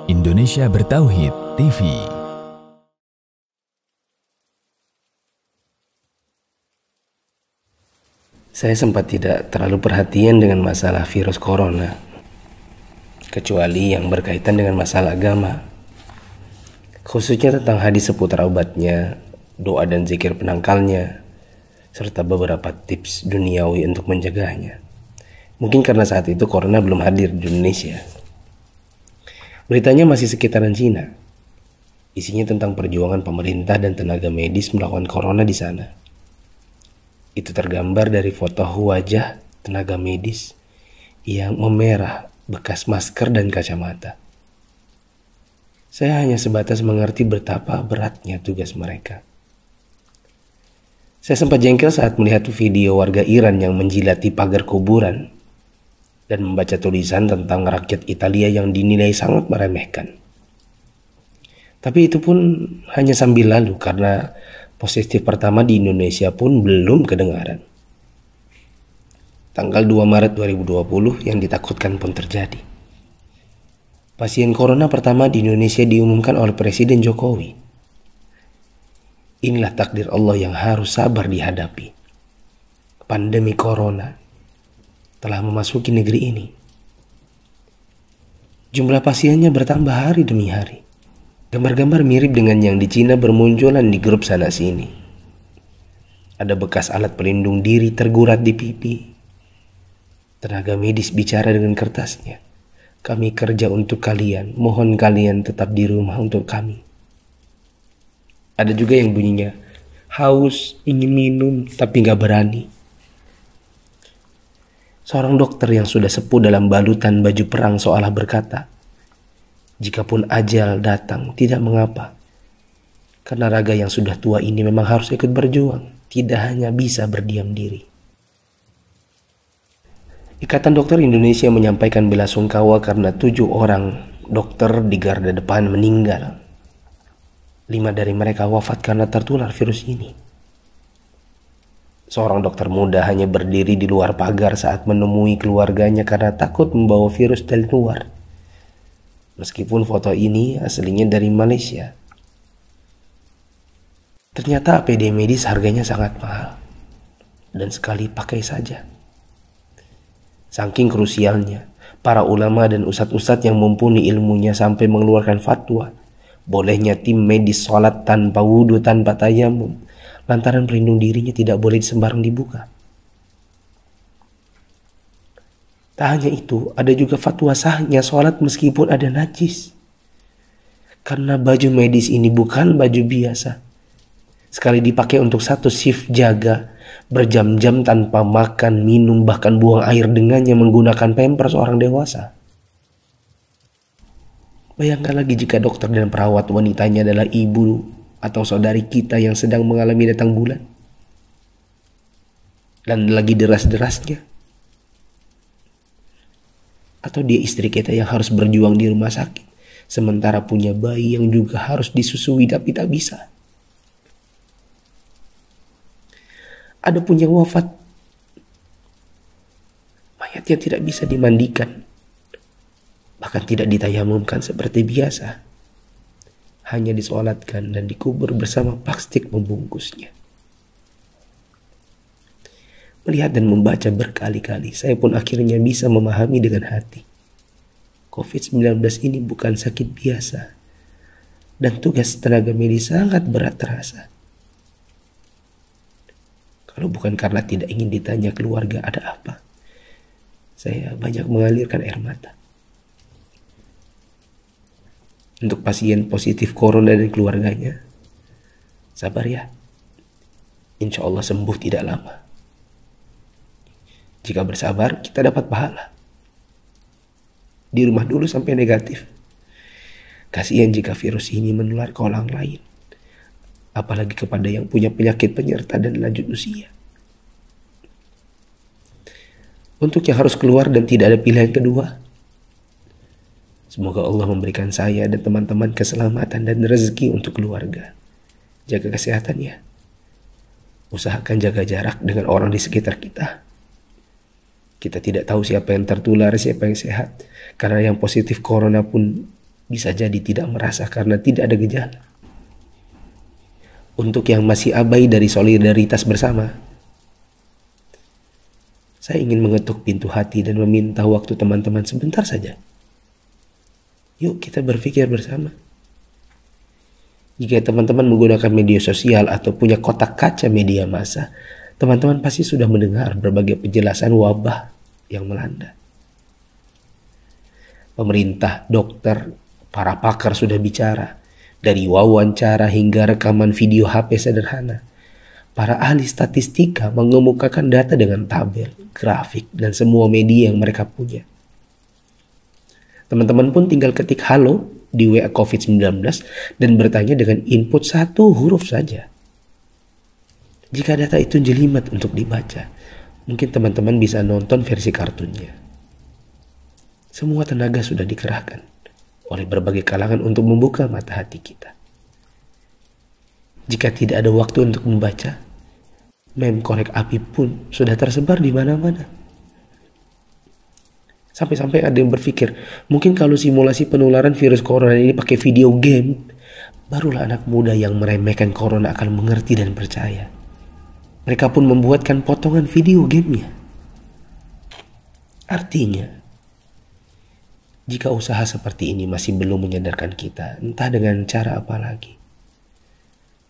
Indonesia Bertauhid TV. Saya sempat tidak terlalu perhatian dengan masalah virus corona, kecuali yang berkaitan dengan masalah agama, khususnya tentang hadis seputar obatnya, doa dan zikir penangkalnya, serta beberapa tips duniawi untuk menjaganya. Mungkin karena saat itu corona belum hadir di Indonesia. Beritanya masih sekitaran Cina. Isinya tentang perjuangan pemerintah dan tenaga medis melawan corona di sana. Itu tergambar dari foto wajah tenaga medis yang memerah bekas masker dan kacamata. Saya hanya sebatas mengerti betapa beratnya tugas mereka. Saya sempat jengkel saat melihat video warga Iran yang menjilati pagar kuburan dan membaca tulisan tentang rakyat Italia yang dinilai sangat meremehkan. Tapi itu pun hanya sambil lalu karena positif pertama di Indonesia pun belum kedengaran. Tanggal 2 Maret 2020 yang ditakutkan pun terjadi. Pasien corona pertama di Indonesia diumumkan oleh Presiden Jokowi. Inilah takdir Allah yang harus sabar dihadapi. Pandemi corona telah memasuki negeri ini. Jumlah pasiennya bertambah hari demi hari. Gambar-gambar mirip dengan yang di Cina bermunculan di grup sana sini. Ada bekas alat pelindung diri tergurat di pipi. Tenaga medis bicara dengan kertasnya. Kami kerja untuk kalian, mohon kalian tetap di rumah untuk kami. Ada juga yang bunyinya, haus, ingin minum, tapi gak berani. Seorang dokter yang sudah sepuh dalam balutan baju perang seolah berkata, jikapun ajal datang tidak mengapa. Karena raga yang sudah tua ini memang harus ikut berjuang, tidak hanya bisa berdiam diri. Ikatan Dokter Indonesia menyampaikan bela sungkawa karena 7 orang dokter di garda depan meninggal. 5 dari mereka wafat karena tertular virus ini. Seorang dokter muda hanya berdiri di luar pagar saat menemui keluarganya karena takut membawa virus dari luar. Meskipun foto ini aslinya dari Malaysia. Ternyata APD medis harganya sangat mahal. Dan sekali pakai saja. Saking krusialnya, para ulama dan ustadz-ustadz yang mumpuni ilmunya sampai mengeluarkan fatwa. Bolehnya tim medis sholat tanpa wudhu, tanpa tayamum. Lantaran pelindung dirinya tidak boleh sembarang dibuka. Tak hanya itu, ada juga fatwa sahnya sholat meskipun ada najis. Karena baju medis ini bukan baju biasa. Sekali dipakai untuk satu shift jaga, berjam-jam tanpa makan, minum, bahkan buang air dengannya menggunakan pampers orang dewasa. Bayangkan lagi jika dokter dan perawat wanitanya adalah ibu atau saudari kita yang sedang mengalami datang bulan. Dan lagi deras-derasnya. Atau dia istri kita yang harus berjuang di rumah sakit. Sementara punya bayi yang juga harus disusui tapi tak bisa. Ada punya wafat. Mayatnya tidak bisa dimandikan. Bahkan tidak ditayamumkan seperti biasa. Hanya disolatkan dan dikubur bersama plastik membungkusnya. Melihat dan membaca berkali-kali, saya pun akhirnya bisa memahami dengan hati. COVID-19 ini bukan sakit biasa. Dan tugas tenaga medis sangat berat terasa. Kalau bukan karena tidak ingin ditanya keluarga ada apa, saya banyak mengalirkan air mata. Untuk pasien positif corona dan keluarganya, sabar ya. Insya Allah sembuh tidak lama. Jika bersabar, kita dapat pahala. Di rumah dulu sampai negatif. Kasihan jika virus ini menular ke orang lain. Apalagi kepada yang punya penyakit penyerta dan lanjut usia. Untuk yang harus keluar dan tidak ada pilihan kedua, semoga Allah memberikan saya dan teman-teman keselamatan dan rezeki untuk keluarga. Jaga kesehatan ya. Usahakan jaga jarak dengan orang di sekitar kita. Kita tidak tahu siapa yang tertular, siapa yang sehat. Karena yang positif corona pun bisa jadi tidak merasa karena tidak ada gejala. Untuk yang masih abai dari solidaritas bersama, saya ingin mengetuk pintu hati dan meminta waktu teman-teman sebentar saja. Yuk kita berpikir bersama. Jika teman-teman menggunakan media sosial atau punya kotak kaca media massa, teman-teman pasti sudah mendengar berbagai penjelasan wabah yang melanda. Pemerintah, dokter, para pakar sudah bicara, dari wawancara hingga rekaman video HP sederhana. Para ahli statistika mengemukakan data dengan tabel, grafik, dan semua media yang mereka punya. Teman-teman pun tinggal ketik halo di WA COVID-19 dan bertanya dengan input satu huruf saja. Jika data itu jelimet untuk dibaca, mungkin teman-teman bisa nonton versi kartunnya. Semua tenaga sudah dikerahkan oleh berbagai kalangan untuk membuka mata hati kita. Jika tidak ada waktu untuk membaca, meme korek api pun sudah tersebar di mana-mana. Sampai-sampai ada yang berpikir, mungkin kalau simulasi penularan virus corona ini pakai video game, barulah anak muda yang meremehkan corona akan mengerti dan percaya. Mereka pun membuatkan potongan video gamenya. Artinya, jika usaha seperti ini masih belum menyadarkan kita, entah dengan cara apa lagi.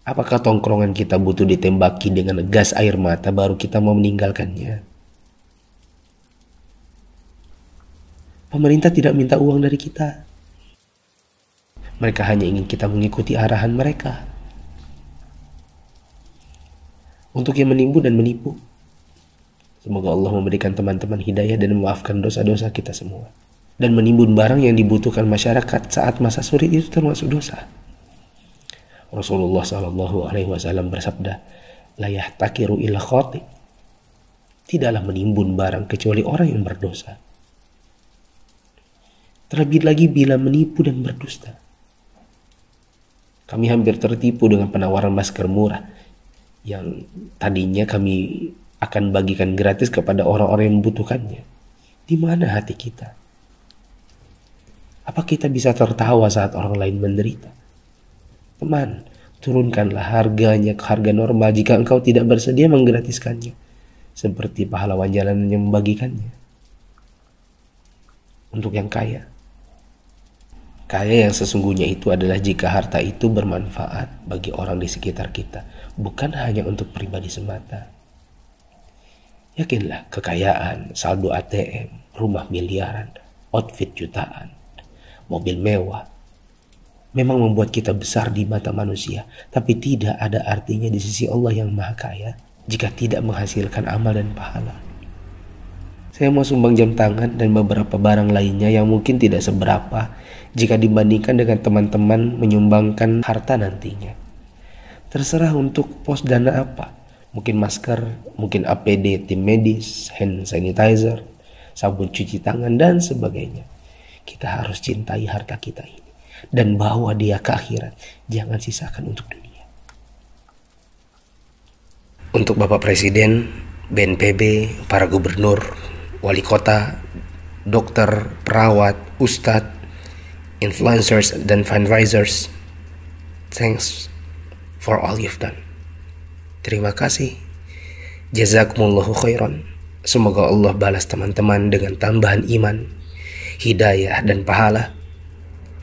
Apakah tongkrongan kita butuh ditembaki dengan gas air mata baru kita mau meninggalkannya? Pemerintah tidak minta uang dari kita. Mereka hanya ingin kita mengikuti arahan mereka. Untuk yang menimbun dan menipu, semoga Allah memberikan teman-teman hidayah dan memaafkan dosa-dosa kita semua. Dan menimbun barang yang dibutuhkan masyarakat saat masa sulit itu termasuk dosa. Rasulullah SAW bersabda, la yahtakiru illa khati. Tidaklah menimbun barang kecuali orang yang berdosa. Terlebih lagi bila menipu dan berdusta. Kami hampir tertipu dengan penawaran masker murah yang tadinya kami akan bagikan gratis kepada orang-orang yang membutuhkannya. Di mana hati kita? Apa kita bisa tertawa saat orang lain menderita? Teman, turunkanlah harganya ke harga normal jika engkau tidak bersedia menggratiskannya, seperti pahlawan jalanan yang membagikannya. Untuk yang kaya yang sesungguhnya itu adalah jika harta itu bermanfaat bagi orang di sekitar kita, bukan hanya untuk pribadi semata. Yakinlah, kekayaan, saldo ATM, rumah miliaran, outfit jutaan, mobil mewah memang membuat kita besar di mata manusia, tapi tidak ada artinya di sisi Allah yang Maha Kaya jika tidak menghasilkan amal dan pahala. Saya mau sumbang jam tangan dan beberapa barang lainnya yang mungkin tidak seberapa jika dibandingkan dengan teman-teman menyumbangkan harta nantinya. Terserah untuk pos dana apa. Mungkin masker, mungkin APD tim medis, hand sanitizer, sabun cuci tangan, dan sebagainya. Kita harus cintai harta kita ini dan bawa dia ke akhirat. Jangan sisakan untuk dunia. Untuk Bapak Presiden, BNPB, para gubernur, wali kota, dokter, perawat, ustadz, influencers, dan fundraisers, thanks for all you've done. Terima kasih. Jazakumullahu khairan. Semoga Allah balas teman-teman dengan tambahan iman, hidayah, dan pahala,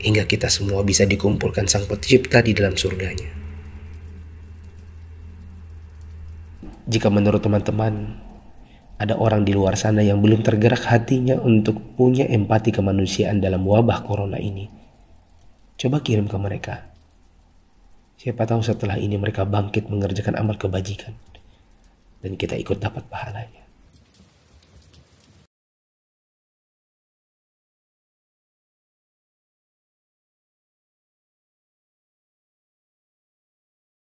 hingga kita semua bisa dikumpulkan Sang Pencipta di dalam surganya. Jika menurut teman-teman ada orang di luar sana yang belum tergerak hatinya untuk punya empati kemanusiaan dalam wabah corona ini, coba kirim ke mereka. Siapa tahu setelah ini mereka bangkit mengerjakan amal kebajikan dan kita ikut dapat pahalanya.